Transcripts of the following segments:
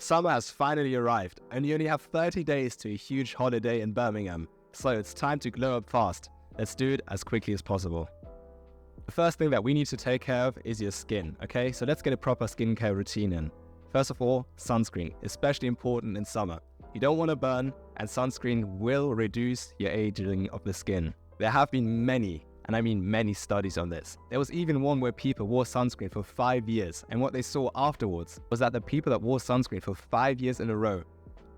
Summer has finally arrived, and you only have 30 days to a huge holiday in Birmingham, so it's time to glow up fast. Let's do it as quickly as possible. The first thing that we need to take care of is your skin, okay? So let's get a proper skincare routine in. First of all, sunscreen, especially important in summer. You don't want to burn, and sunscreen will reduce your aging of the skin. There have been many, and I mean many studies on this. There was even one where people wore sunscreen for 5 years, and what they saw afterwards was that the people that wore sunscreen for 5 years in a row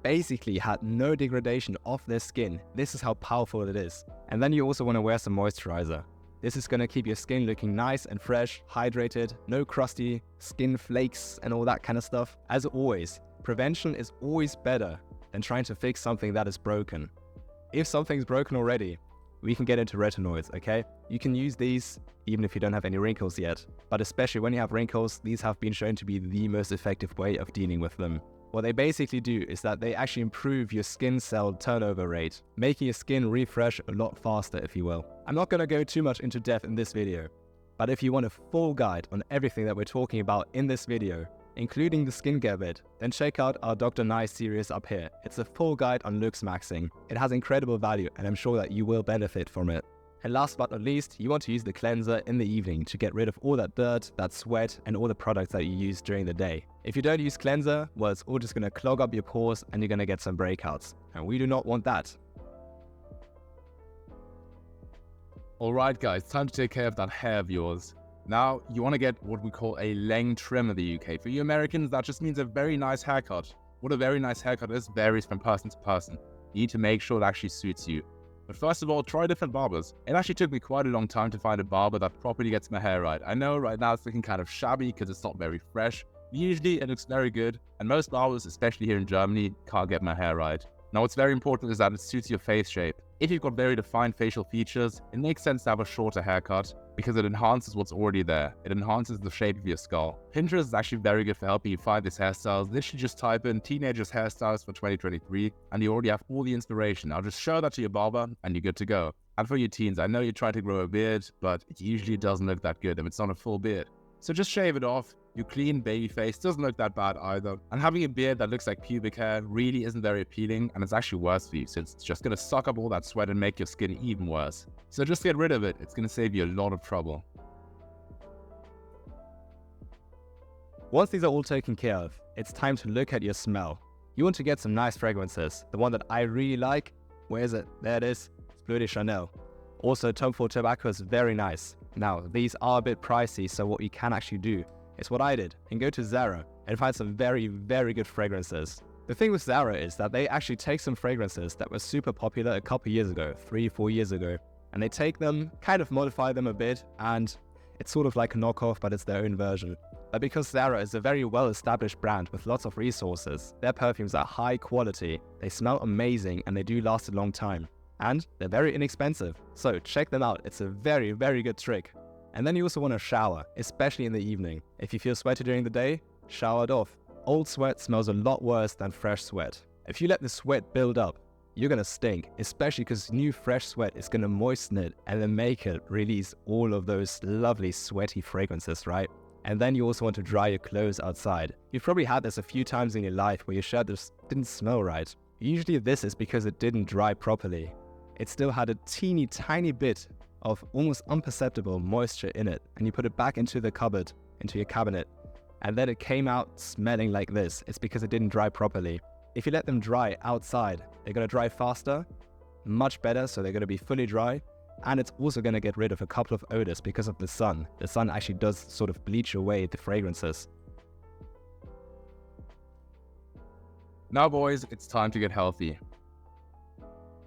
basically had no degradation of their skin. This is how powerful it is. And then you also want to wear some moisturizer. This is going to keep your skin looking nice and fresh, hydrated, no crusty skin flakes and all that kind of stuff. As always, prevention is always better than trying to fix something that is broken. If something's broken already, we can get into retinoids, okay? You can use these even if you don't have any wrinkles yet. But especially when you have wrinkles, these have been shown to be the most effective way of dealing with them. What they basically do is that they actually improve your skin cell turnover rate, making your skin refresh a lot faster, if you will. I'm not going to go too much into depth in this video, but if you want a full guide on everything that we're talking about in this video, including the skincare bit, then check out our Dr. Nice series up here. It's a full guide on looks maxing. It has incredible value, and I'm sure that you will benefit from it. And last but not least, you want to use the cleanser in the evening to get rid of all that dirt, that sweat, and all the products that you use during the day. If you don't use cleanser, well, it's all just going to clog up your pores and you're going to get some breakouts. And we do not want that. Alright guys, time to take care of that hair of yours. Now, you want to get what we call a Lang trim in the UK. For you Americans, that just means a very nice haircut. What a very nice haircut is varies from person to person. You need to make sure it actually suits you. But first of all, try different barbers. It actually took me quite a long time to find a barber that properly gets my hair right. I know right now it's looking kind of shabby because it's not very fresh. Usually it looks very good, and most barbers, especially here in Germany, can't get my hair right. Now what's very important is that it suits your face shape. If you've got very defined facial features, it makes sense to have a shorter haircut because it enhances what's already there. It enhances the shape of your skull. Pinterest is actually very good for helping you find these hairstyles. Literally just type in teenagers hairstyles for 2023 and you already have all the inspiration. Now just show that to your barber and you're good to go. And for your teens, I know you're trying to grow a beard, but it usually doesn't look that good if it's not a full beard. So just shave it off. Your clean baby face doesn't look that bad either. And having a beard that looks like pubic hair really isn't very appealing, and it's actually worse for you since it's just going to suck up all that sweat and make your skin even worse. So just get rid of it. It's going to save you a lot of trouble. Once these are all taken care of, it's time to look at your smell. You want to get some nice fragrances. The one that I really like, where is it? There it is. It's Bleu de Chanel. Also, Tom Ford Tobacco is very nice. Now, these are a bit pricey, so what you can actually do is what I did, and go to Zara and find some very, very good fragrances. The thing with Zara is that they actually take some fragrances that were super popular a couple years ago, 3-4 years ago, and they take them, kind of modify them a bit, and it's sort of like a knockoff, but it's their own version. But because Zara is a very well-established brand with lots of resources, their perfumes are high quality, they smell amazing, and they do last a long time. And they're very inexpensive, so check them out. It's a very, very good trick. And then you also want to shower, especially in the evening. If you feel sweaty during the day, shower it off. Old sweat smells a lot worse than fresh sweat. If you let the sweat build up, you're going to stink, especially because new fresh sweat is going to moisten it and then make it release all of those lovely sweaty fragrances, right? And then you also want to dry your clothes outside. You've probably had this a few times in your life where your shirt just didn't smell right. Usually this is because it didn't dry properly. It still had a teeny tiny bit of almost imperceptible moisture in it, and you put it back into the cupboard, into your cabinet, and then it came out smelling like this. It's because it didn't dry properly. If you let them dry outside, they're going to dry faster, much better, so they're going to be fully dry, and it's also going to get rid of a couple of odors because of the sun. The sun actually does sort of bleach away the fragrances. Now boys, it's time to get healthy.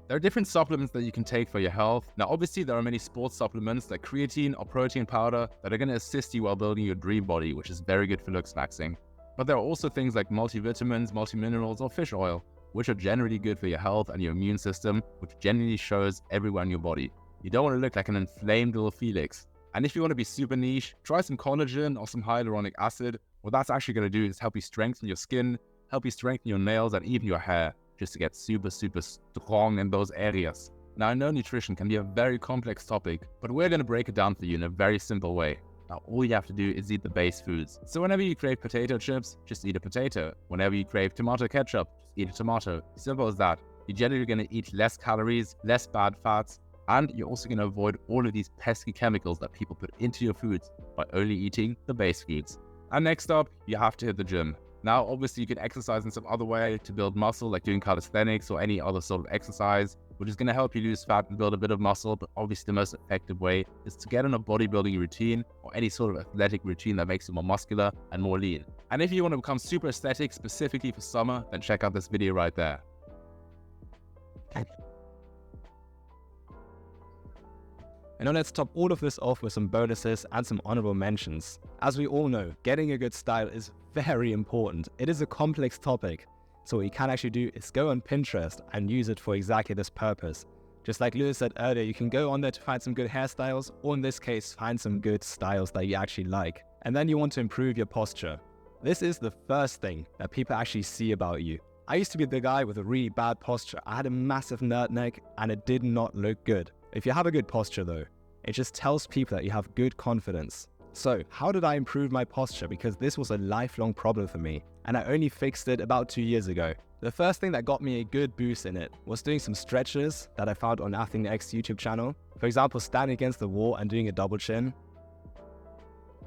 There are different supplements that you can take for your health. Now obviously there are many sports supplements like creatine or protein powder that are going to assist you while building your dream body, which is very good for looks maxing. But there are also things like multivitamins, multiminerals, or fish oil, which are generally good for your health and your immune system, which generally shows everywhere in your body. You don't want to look like an inflamed little Felix. And if you want to be super niche, try some collagen or some hyaluronic acid. What that's actually going to do is help you strengthen your skin, help you strengthen your nails and even your hair, just to get super strong in those areas. Now I know nutrition can be a very complex topic, but we're going to break it down for you in a very simple way. Now all you have to do is eat the base foods. So whenever you crave potato chips, just eat a potato. Whenever you crave tomato ketchup, just eat a tomato. Simple as that. You're generally going to eat less calories, less bad fats, and you're also going to avoid all of these pesky chemicals that people put into your foods by only eating the base foods. And next up, you have to hit the gym. Now, obviously, you can exercise in some other way to build muscle, like doing calisthenics or any other sort of exercise, which is going to help you lose fat and build a bit of muscle. But obviously, the most effective way is to get on a bodybuilding routine or any sort of athletic routine that makes you more muscular and more lean. And if you want to become super aesthetic specifically for summer, then check out this video right there. And now let's top all of this off with some bonuses and some honorable mentions. As we all know, getting a good style is very important. It is a complex topic. So what you can actually do is go on Pinterest and use it for exactly this purpose. Just like Lewis said earlier, you can go on there to find some good hairstyles, or in this case, find some good styles that you actually like. And then you want to improve your posture. This is the first thing that people actually see about you. I used to be the guy with a really bad posture. I had a massive nerd neck and it did not look good. If you have a good posture though, it just tells people that you have good confidence. So how did I improve my posture? Because this was a lifelong problem for me and I only fixed it about 2 years ago. The first thing that got me a good boost in it was doing some stretches that I found on Nothing X YouTube channel. For example, standing against the wall and doing a double chin.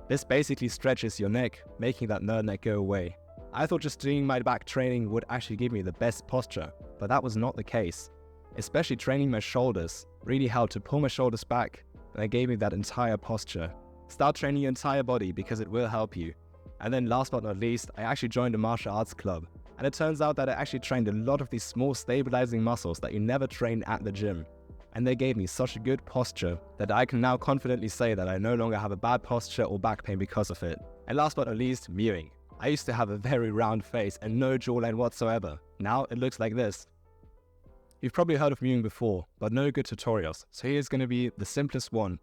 This basically stretches your neck, making that nerd neck go away. I thought just doing my back training would actually give me the best posture, but that was not the case. Especially training my shoulders really helped to pull my shoulders back, and it gave me that entire posture. Start training your entire body because it will help you. And then last but not least, I actually joined a martial arts club. And it turns out that I actually trained a lot of these small stabilizing muscles that you never train at the gym. And they gave me such a good posture that I can now confidently say that I no longer have a bad posture or back pain because of it. And last but not least, mewing. I used to have a very round face and no jawline whatsoever. Now it looks like this. You've probably heard of mewing before, but no good tutorials. So here's going to be the simplest one,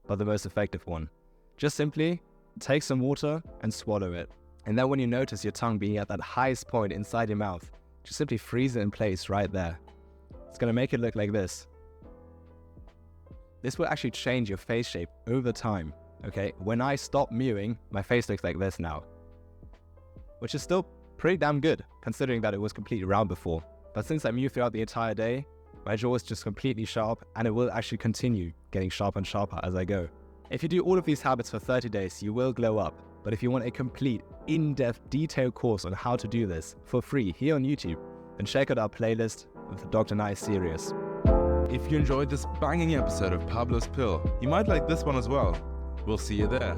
but the most effective one. Just simply take some water and swallow it. And then when you notice your tongue being at that highest point inside your mouth, just simply freeze it in place right there. It's going to make it look like this. This will actually change your face shape over time. Okay, when I stop mewing, my face looks like this now. Which is still pretty damn good, considering that it was completely round before. But since I mew throughout the entire day, my jaw is just completely sharp, and it will actually continue getting sharper and sharper as I go. If you do all of these habits for 30 days, you will glow up. But if you want a complete, in-depth, detailed course on how to do this for free here on YouTube, then check out our playlist with the Dr. Nice series. If you enjoyed this banging episode of Pablo's Pill, you might like this one as well. We'll see you there.